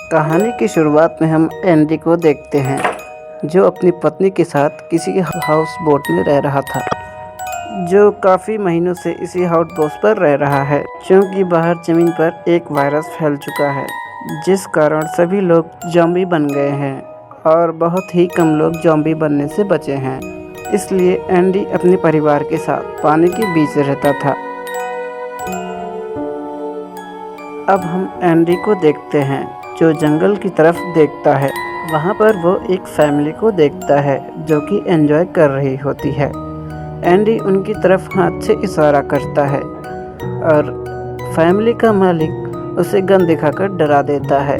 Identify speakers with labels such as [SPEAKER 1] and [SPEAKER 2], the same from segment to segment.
[SPEAKER 1] कहानी की शुरुआत में हम एंडी को देखते हैं, जो अपनी पत्नी के साथ किसी हाउस बोट में रह रहा था, जो काफ़ी महीनों से इसी हाउस बोट पर रह रहा है, क्योंकि बाहर ज़मीन पर एक वायरस फैल चुका है, जिस कारण सभी लोग ज़ॉम्बी बन गए हैं और बहुत ही कम लोग ज़ॉम्बी बनने से बचे हैं। इसलिए एंडी अपने परिवार के साथ पानी के बीच रहता था। अब हम एंडी को देखते हैं, जो जंगल की तरफ देखता है। वहाँ पर वो एक फैमिली को देखता है जो कि एंजॉय कर रही होती है। एंडी उनकी तरफ हाथ से इशारा करता है और फैमिली का मालिक उसे गन दिखाकर डरा देता है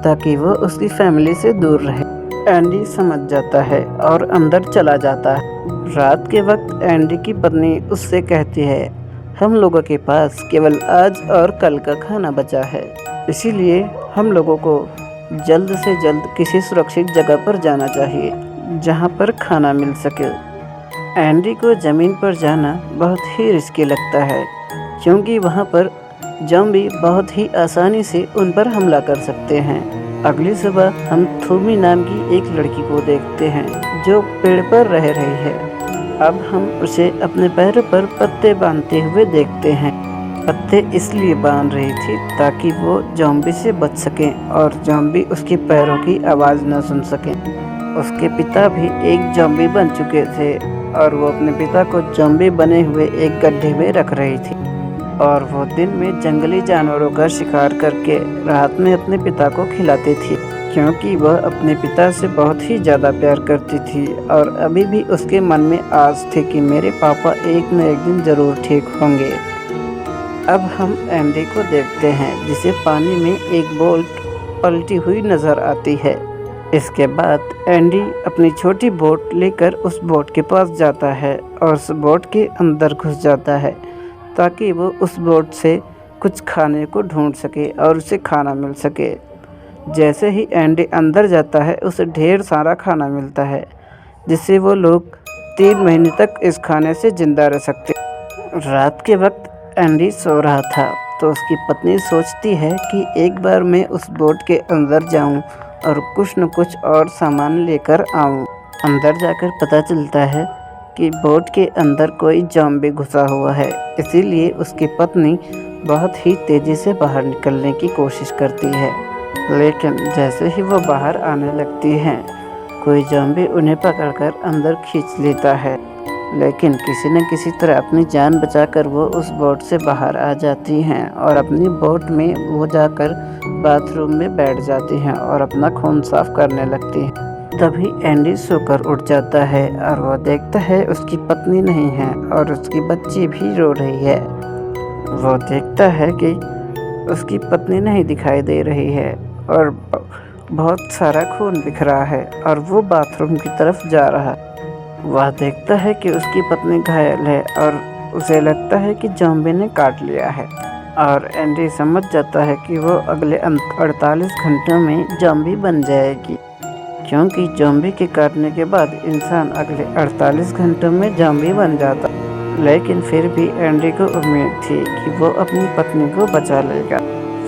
[SPEAKER 1] ताकि वो उसकी फैमिली से दूर रहे। एंडी समझ जाता है और अंदर चला जाता है। रात के वक्त एंडी की पत्नी उससे कहती है, हम लोगों के पास केवल आज और कल का खाना बचा है, इसीलिए हम लोगों को जल्द से जल्द किसी सुरक्षित जगह पर जाना चाहिए जहां पर खाना मिल सके। एंडी को ज़मीन पर जाना बहुत ही रिस्की लगता है, क्योंकि वहां पर ज़ॉम्बी बहुत ही आसानी से उन पर हमला कर सकते हैं। अगली सुबह हम थूमी नाम की एक लड़की को देखते हैं जो पेड़ पर रह रही है। अब हम उसे अपने पैरों पर पत्ते बांधते हुए देखते हैं। पत्ते इसलिए बांध रही थी ताकि वो ज़ॉम्बी से बच सकें और ज़ॉम्बी उसके पैरों की आवाज़ न सुन सकें। उसके पिता भी एक ज़ॉम्बी बन चुके थे और वो अपने पिता को ज़ॉम्बी बने हुए एक गड्ढे में रख रही थी, और वो दिन में जंगली जानवरों का शिकार करके रात में अपने पिता को खिलाती थी, क्योंकि वह अपने पिता से बहुत ही ज़्यादा प्यार करती थी और अभी भी उसके मन में आस थी कि मेरे पापा एक न एक दिन ज़रूर ठीक होंगे। अब हम एंडी को देखते हैं, जिसे पानी में एक बोट पलटी हुई नज़र आती है। इसके बाद एंडी अपनी छोटी बोट लेकर उस बोट के पास जाता है और उस बोट के अंदर घुस जाता है ताकि वो उस बोट से कुछ खाने को ढूंढ सके और उसे खाना मिल सके। जैसे ही एंडी अंदर जाता है, उसे ढेर सारा खाना मिलता है, जिससे वो लोग 3 महीने तक इस खाने से ज़िंदा रह सकते। रात के वक्त एंडी सो रहा था तो उसकी पत्नी सोचती है कि एक बार मैं उस बोट के अंदर जाऊं और कुछ न कुछ और सामान लेकर आऊं। अंदर जाकर पता चलता है कि बोट के अंदर कोई ज़ॉम्बी घुसा हुआ है, इसीलिए उसकी पत्नी बहुत ही तेज़ी से बाहर निकलने की कोशिश करती है। लेकिन जैसे ही वो बाहर आने लगती हैं, कोई ज़ॉम्बी उन्हें पकड़कर अंदर खींच लेता है, लेकिन किसी न किसी तरह अपनी जान बचाकर वो उस बोट से बाहर आ जाती हैं और अपनी बोट में वो जाकर बाथरूम में बैठ जाती हैं और अपना खून साफ करने लगती हैं। तभी एंडी सोकर उठ जाता है और वो देखता है उसकी पत्नी नहीं है और उसकी बच्ची भी रो रही है। वो देखता है कि उसकी पत्नी नहीं दिखाई दे रही है और बहुत सारा खून बिखरा है और वो बाथरूम की तरफ जा रहा है। वह देखता है कि उसकी पत्नी घायल है और उसे लगता है कि ज़ॉम्बी ने काट लिया है, और एंडी समझ जाता है कि वो अगले 48 घंटों में ज़ॉम्बी बन जाएगी, क्योंकि ज़ॉम्बी के काटने के बाद इंसान अगले 48 घंटों में ज़ॉम्बी बन जाता। लेकिन फिर भी एंडी को उम्मीद थी कि वो अपनी पत्नी को बचा लेगा।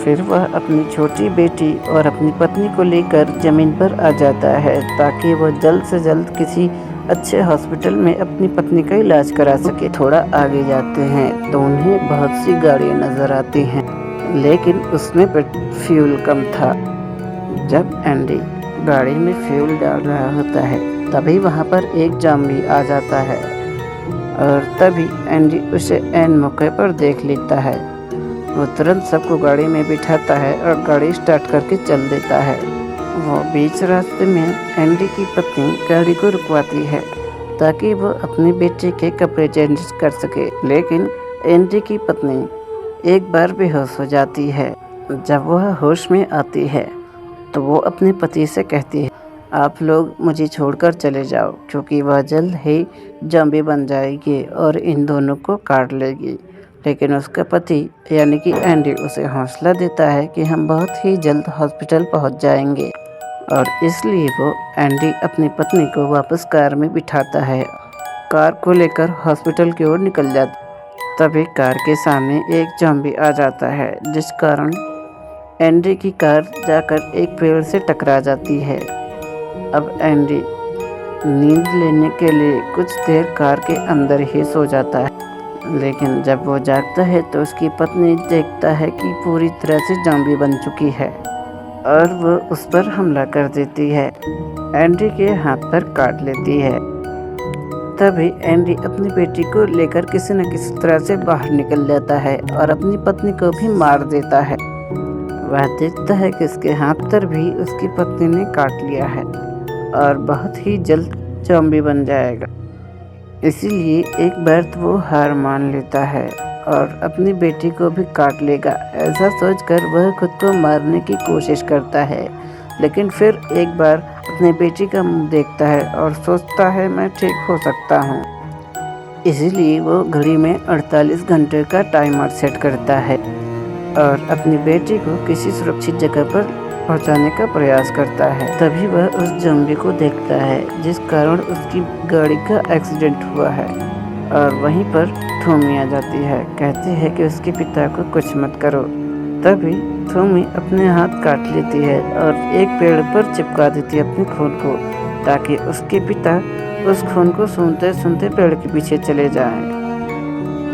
[SPEAKER 1] फिर वह अपनी छोटी बेटी और अपनी पत्नी को लेकर ज़मीन पर आ जाता है ताकि वो जल्द से जल्द किसी अच्छे हॉस्पिटल में अपनी पत्नी का इलाज करा सके। थोड़ा आगे जाते हैं तो उन्हें बहुत सी गाड़ियाँ नज़र आती हैं, लेकिन उसमें फ्यूल कम था। जब एंडी गाड़ी में फ्यूल डाल रहा होता है, तभी वहाँ पर एक ज़ॉम्बी आ जाता है और तभी एंडी उसे ऐन मौके पर देख लेता है। वो तुरंत सबको गाड़ी में बिठाता है और गाड़ी स्टार्ट करके चल देता है। वो बीच रास्ते में एंडी की पत्नी गाड़ी को रुकवाती है ताकि वो अपने बेटे के कपड़े चेंज कर सके, लेकिन एंडी की पत्नी एक बार बेहोश हो जाती है। जब वह होश में आती है तो वो अपने पति से कहती है, आप लोग मुझे छोड़कर चले जाओ, क्योंकि वह जल्द ही ज़ॉम्बी बन जाएगी और इन दोनों को काट लेगी। लेकिन उसका पति यानी कि एंडी उसे हौसला देता है कि हम बहुत ही जल्द हॉस्पिटल पहुंच जाएंगे, और इसलिए वो एंडी अपनी पत्नी को वापस कार में बिठाता है। कार को लेकर हॉस्पिटल की ओर निकल जाता। तभी कार के सामने एक ज़ॉम्बी आ जाता है, जिस कारण एंडी की कार जाकर एक पेड़ से टकरा जाती है। अब एंडी नींद लेने के लिए कुछ देर कार के अंदर ही सो जाता है, लेकिन जब वो जागता है तो उसकी पत्नी देखता है कि पूरी तरह से ज़ॉम्बी बन चुकी है और वो उस पर हमला कर देती है। एंडी के हाथ पर काट लेती है। तभी एंडी अपनी बेटी को लेकर किसी न किसी तरह से बाहर निकल जाता है और अपनी पत्नी को भी मार देता है। वह देखता है कि उसके हाथ पर भी उसकी पत्नी ने काट लिया है और बहुत ही जल्द ज़ॉम्बी बन जाएगा। इसीलिए एक बार तो वो हार मान लेता है और अपनी बेटी को भी काट लेगा। ऐसा सोचकर वह खुद को मारने की कोशिश करता है, लेकिन फिर एक बार अपनी बेटी का मुंह देखता है और सोचता है मैं ठीक हो सकता हूँ। इसीलिए वो घड़ी में 48 घंटे का टाइमर सेट करता है और अपनी बेटी को किसी सुरक्षित जगह पर पहुंचाने का प्रयास करता है। तभी वह उस ज़ॉम्बी को देखता है जिस कारण उसकी गाड़ी का एक्सीडेंट हुआ है और वहीं पर थोमी आ जाती है। कहती है कि उसके पिता को कुछ मत करो। तभी थोमी अपने हाथ काट लेती है और एक पेड़ पर चिपका देती है अपने खून को, ताकि उसके पिता उस खून को सूंघते सूंघते पेड़ के पीछे चले जाएं।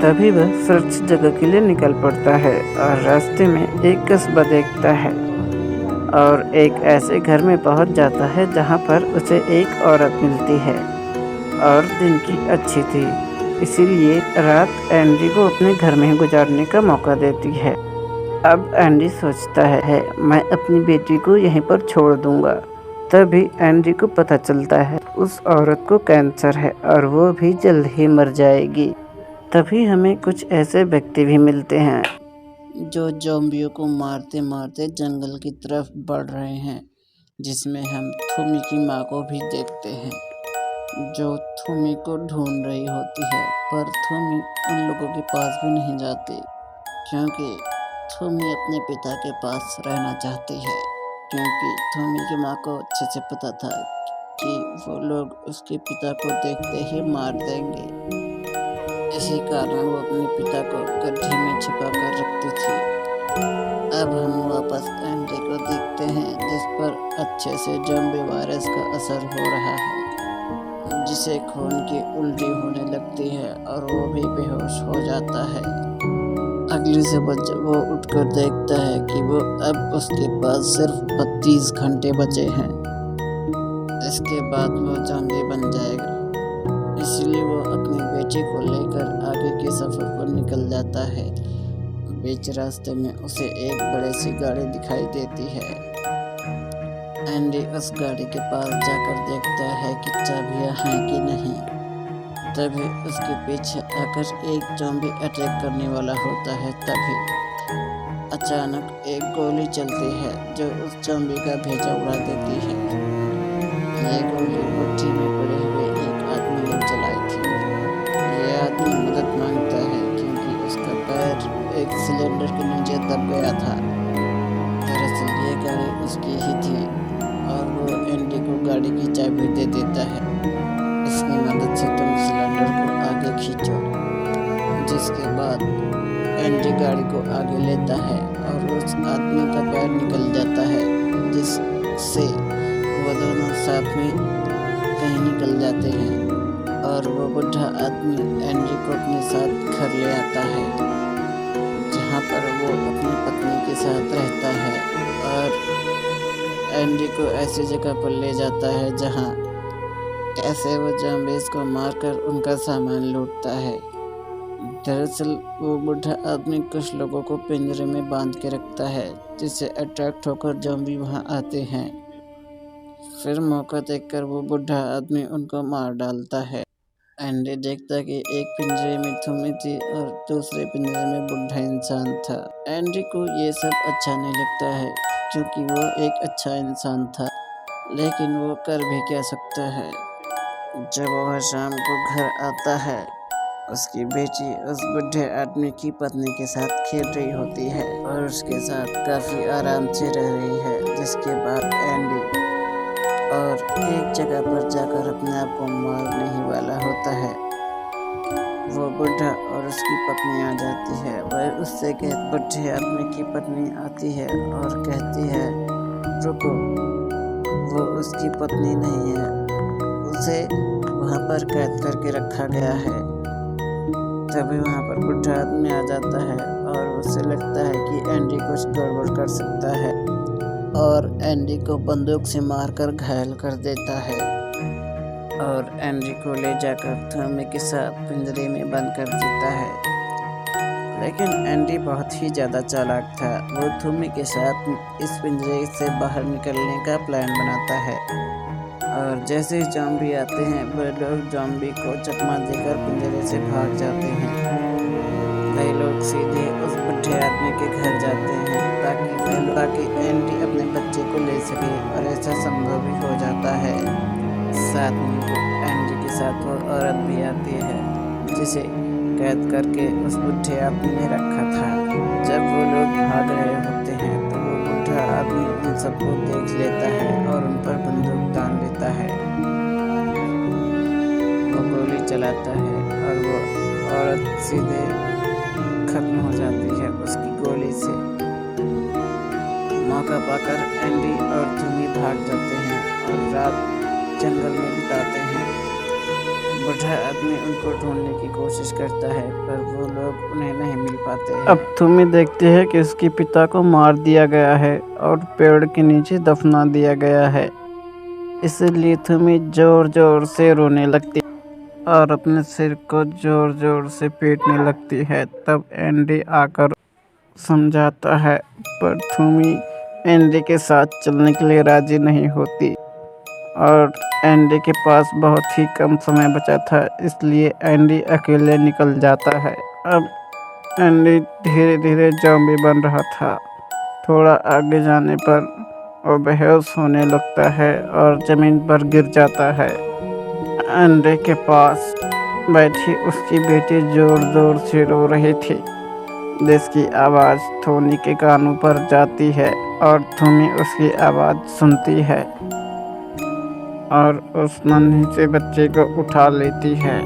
[SPEAKER 1] तभी वह सुरक्षित जगह के लिए निकल पड़ता है और रास्ते में एक कस्बा देखता है और एक ऐसे घर में पहुंच जाता है जहां पर उसे एक औरत मिलती है और दिन की अच्छी थी, इसीलिए रात एंडी को अपने घर में ही गुजारने का मौका देती है। अब एंडी सोचता है मैं अपनी बेटी को यहीं पर छोड़ दूंगा। तभी एंडी को पता चलता है उस औरत को कैंसर है और वो भी जल्द ही मर जाएगी। तभी हमें कुछ ऐसे व्यक्ति भी मिलते हैं जो ज़ॉम्बियों को मारते मारते जंगल की तरफ बढ़ रहे हैं, जिसमें हम थोमी की माँ को भी देखते हैं जो थोमी को ढूंढ रही होती है, पर थोमी उन लोगों के पास भी नहीं जाती क्योंकि थोमी अपने पिता के पास रहना चाहती है, क्योंकि थोमी की माँ को अच्छे से पता था कि वो लोग उसके पिता को देखते ही मार देंगे। इसी कारण वो अपने पिता को गड्ढे में छिपा कर रखती थी। अब हम वापस एंडी को देखते हैं जिस पर अच्छे से ज़ॉम्बी वायरस का असर हो रहा है, जिसे खून की उल्टी होने लगती है और वो भी बेहोश हो जाता है। अगली सुबह जब वो उठकर देखता है कि वो अब उसके पास सिर्फ 32 घंटे बचे हैं, इसके बाद वो ज़ॉम्बी बन जाएगा। इसलिए वो अपनी बेटी को लेकर आगे के सफ़र पर निकल जाता है। बीच रास्ते में उसे एक बड़ी सी गाड़ी दिखाई देती है। एंडी उस गाड़ी के पास जाकर देखता है कि चाबियां हैं कि नहीं। तभी उसके पीछे आकर एक ज़ॉम्बी अटैक करने वाला होता है। तभी अचानक एक गोली चलती है जो उस ज़ॉम्बी का भेजा उड़ा देती है। ये गोली मुट्ठी में पड़े हुए एक आदमी ने चलाई थी। ये आदमी मदद मांगता है क्योंकि उसका पैर एक सिलेंडर के नीचे दब गया था। दरअसल ये गाड़ी उसकी ही थी और वो एंडी को गाड़ी की चाबी दे देता है। इसकी मदद से तुम सिलेंडर को आगे खींचो। जिसके बाद एंडी गाड़ी को आगे लेता है और उस आदमी का पैर निकल जाता है, जिससे वो दोनों साथ में कहीं निकल जाते हैं और वो बुढ़ा आदमी एंडी को अपने साथ घर ले आता है, जहाँ पर वो अपनी पत्नी के साथ रहता है और एंडी को ऐसी जगह पर ले जाता है जहाँ ऐसे वो ज़ॉम्बीज़ को मारकर उनका सामान लूटता है। दरअसल वो बुढ़ा आदमी कुछ लोगों को पिंजरे में बांध के रखता है, जिससे अट्रैक्ट होकर ज़ॉम्बी वहाँ आते हैं। फिर मौका देखकर वो बुढ़ा आदमी उनको मार डालता है। एंडी देखता कि एक पिंजरे में थोमी थी और दूसरे पिंजरे में बुढ़ा इंसान था। एंडी को ये सब अच्छा नहीं लगता है क्योंकि वो एक अच्छा इंसान था, लेकिन वो कर भी क्या सकता है। जब वह शाम को घर आता है, उसकी बेटी उस बुढ़े आदमी की पत्नी के साथ खेल रही होती है और उसके साथ काफ़ी आराम से रह रही है। जिसके बाद एंडी और एक जगह पर जाकर अपने आप को मारने ही वाला होता है। वो बुढ़ा और उसकी पत्नी आ जाती है। वह उससे बुढ़े आदमी की पत्नी आती है और कहती है, रुको, वो उसकी पत्नी नहीं है, उसे वहाँ पर कैद करके रखा गया है। तभी वहाँ पर बुढ़ा आदमी आ जाता है और उसे लगता है कि एंडी कुछ गड़बड़ कर सकता है और एंडी को बंदूक से मारकर घायल कर देता है और एंडी को ले जाकर थॉमी के साथ पिंजरे में बंद कर देता है। लेकिन एंडी बहुत ही ज़्यादा चालाक था। वो थॉमी के साथ इस पिंजरे से बाहर निकलने का प्लान बनाता है और जैसे ही ज़ॉम्बी आते हैं वे लोग ज़ॉम्बी को चकमा देकर पिंजरे से भाग जाते हैं। वे लोग सीधे उस बुढ़े आदमी के घर जाते हैं ताकि एंडी अपने बच्चे को ले सके और ऐसा संभव भी हो जाता है। साथ में एंडी के साथ वो औरत भी आती है जिसे कैद करके उस बुढ़े आदमी ने रखा था। जब वो लोग भाग रहे होते हैं तो वो बुढ़ा आदमी उन सबको देख लेता है और उन पर बंदूक तान लेता है। वो गोली चलाता है और वो औरत सीधे खत्म हो जाती है उसकी गोली से। मौका पाकर एंडी और थॉमी भाग जाते हैं और रात जंगल में बिताते हैं। बुढ़ा आदमी उनको ढूंढने की कोशिश करता है पर वो लोग उन्हें नहीं मिल पाते हैं। अब थॉमी देखती है कि उसके पिता को मार दिया गया है और पेड़ के नीचे दफना दिया गया है। इसलिए थॉमी जोर जोर से रोने लगती और अपने सिर को जोर जोर से पीटने लगती है। तब एंडी आकर समझाता है पर थॉमी एंडी के साथ चलने के लिए राजी नहीं होती और एंडी के पास बहुत ही कम समय बचा था, इसलिए एंडी अकेले निकल जाता है। अब एंडी धीरे धीरे ज़ॉम्बी बन रहा था। थोड़ा आगे जाने पर वो बेहोश होने लगता है और ज़मीन पर गिर जाता है। एंडी के पास बैठी उसकी बेटी जोर जोर से रो रही थी, जिसकी आवाज़ थॉमी के कानों पर जाती है और थॉमी उसकी आवाज़ सुनती है और उस नन्हे से बच्चे को उठा लेती है।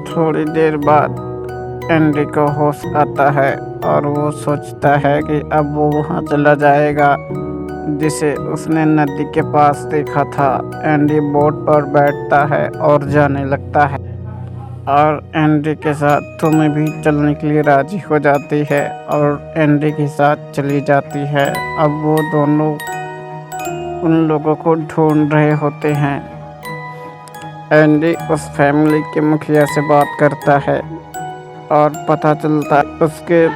[SPEAKER 1] थोड़ी देर बाद एंडी को होश आता है और वो सोचता है कि अब वो वहाँ चला जाएगा जिसे उसने नदी के पास देखा था। एंडी बोट पर बैठता है और जाने लगता है और एंडी के साथ थॉमी भी चलने के लिए राजी हो जाती है और एंडी के साथ चली जाती है। अब वो दोनों उन लोगों को ढूंढ रहे होते हैं। एंडी उस फैमिली के मुखिया से बात करता है और पता चलता है उसके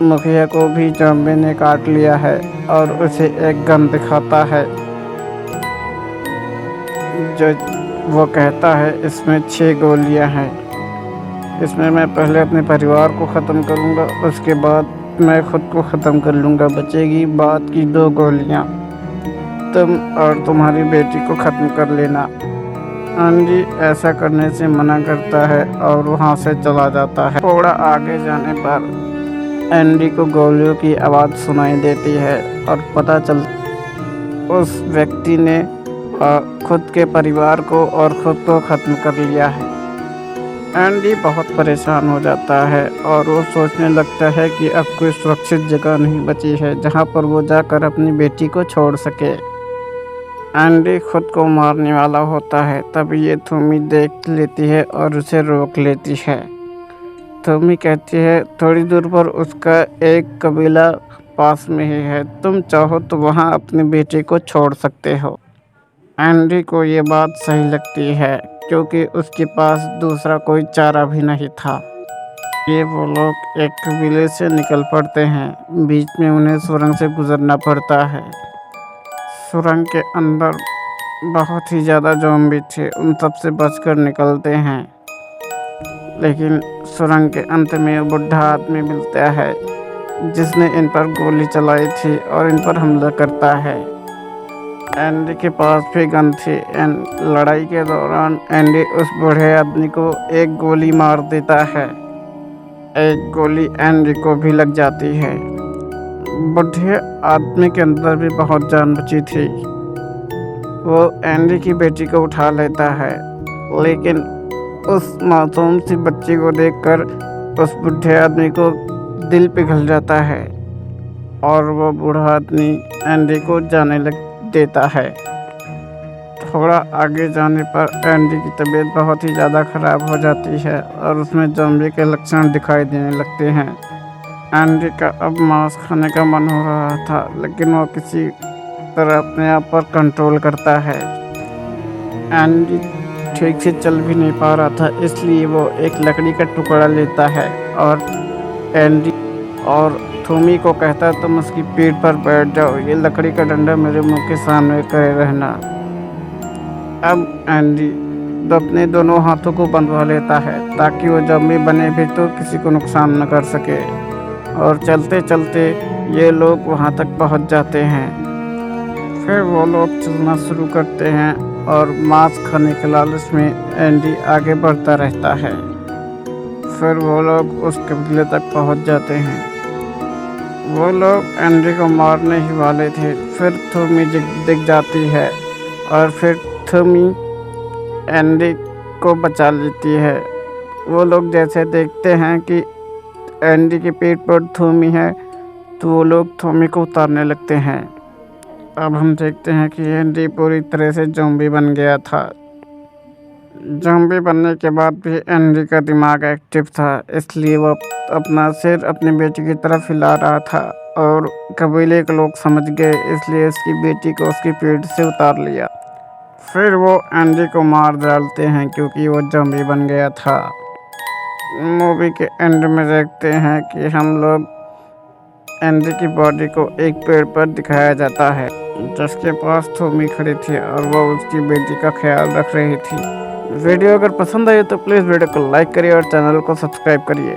[SPEAKER 1] मुखिया को भी ज़ॉम्बी ने काट लिया है और उसे एक गन दिखाता है जो वो कहता है इसमें 6 गोलियां हैं, इसमें मैं पहले अपने परिवार को ख़त्म करूंगा, उसके बाद मैं खुद को ख़त्म कर लूँगा, बचेगी बाद की 2 गोलियां, तुम और तुम्हारी बेटी को ख़त्म कर लेना। एंडी ऐसा करने से मना करता है और वहाँ से चला जाता है। थोड़ा आगे जाने पर एंडी को गोलियों की आवाज़ सुनाई देती है और पता चल उस व्यक्ति ने खुद के परिवार को और खुद को ख़त्म कर लिया है। एंडी बहुत परेशान हो जाता है और वो सोचने लगता है कि अब कोई सुरक्षित जगह नहीं बची है जहाँ पर वो जाकर अपनी बेटी को छोड़ सके। एंडी खुद को मारने वाला होता है, तभी ये थॉमी देख लेती है और उसे रोक लेती है। थॉमी कहती है थोड़ी दूर पर उसका एक कबीला पास में ही है, तुम चाहो तो वहाँ अपनी बेटी को छोड़ सकते हो। एंडी को ये बात सही लगती है क्योंकि उसके पास दूसरा कोई चारा भी नहीं था। ये वो लोग एक कबीले से निकल पड़ते हैं। बीच में उन्हें सुरंग से गुजरना पड़ता है। सुरंग के अंदर बहुत ही ज़्यादा ज़ॉम्बी थे, उन सब से बचकर निकलते हैं। लेकिन सुरंग के अंत में बुढ़ा आदमी मिलता है जिसने इन पर गोली चलाई थी और इन पर हमला करता है। एंडी के पास भी गन थी। लड़ाई के दौरान एंडी उस बूढ़े आदमी को एक गोली मार देता है, एक गोली एंडी को भी लग जाती है। बूढ़े आदमी के अंदर भी बहुत जान बची थी। वो एंडी की बेटी को उठा लेता है, लेकिन उस मासूम सी बच्ची को देखकर उस बूढ़े आदमी को दिल पिघल जाता है और वो बूढ़ा आदमी एंडी को जाने लग देता है। थोड़ा आगे जाने पर एंडी की तबीयत बहुत ही ज़्यादा ख़राब हो जाती है और उसमें ज़ॉम्बी के लक्षण दिखाई देने लगते हैं। एंडी का अब मांस खाने का मन हो रहा था, लेकिन वो किसी तरह अपने आप पर कंट्रोल करता है। एंडी ठीक से चल भी नहीं पा रहा था, इसलिए वो एक लकड़ी का टुकड़ा लेता है और एंडी और थूमी को कहता है तुम उसकी पीठ पर बैठ जाओ, ये लकड़ी का डंडा मेरे मुंह के सामने करे रहना। अब एंडी अपने दोनों हाथों को बंधवा लेता है ताकि वो ज़ॉम्बी बने भी तो किसी को नुकसान न कर सके। और चलते चलते ये लोग वहाँ तक पहुँच जाते हैं। फिर वो लोग चलना शुरू करते हैं और मांस खाने के लालच में एंडी आगे बढ़ता रहता है। फिर वो लोग उस कबीले तक पहुँच जाते हैं। वो लोग एंडी को मारने ही वाले थे, फिर थूमी दिख जाती है और फिर थूमी एंडी को बचा लेती है। वो लोग जैसे देखते हैं कि एंडी की पीठ पर थूमी है तो वो लोग थूमी को उतारने लगते हैं। अब हम देखते हैं कि एंडी पूरी तरह से ज़ॉम्बी बन गया था। ज़ॉम्बी बनने के बाद भी एंडी का दिमाग एक्टिव था, इसलिए वो अपना सिर अपनी बेटी की तरफ हिला रहा था और कबीले के लोग समझ गए, इसलिए उसकी बेटी को उसकी पीठ से उतार लिया। फिर वो एंडी को मार डालते हैं क्योंकि वो ज़ॉम्बी बन गया था। मूवी के एंड में देखते हैं कि हम लोग एंडी की बॉडी को एक पेड़ पर दिखाया जाता है जिसके पास थूमी खड़ी थी और वो उसकी बेटी का ख्याल रख रही थी। वीडियो अगर पसंद आई तो प्लीज़ वीडियो को लाइक करिए और चैनल को सब्सक्राइब करिए।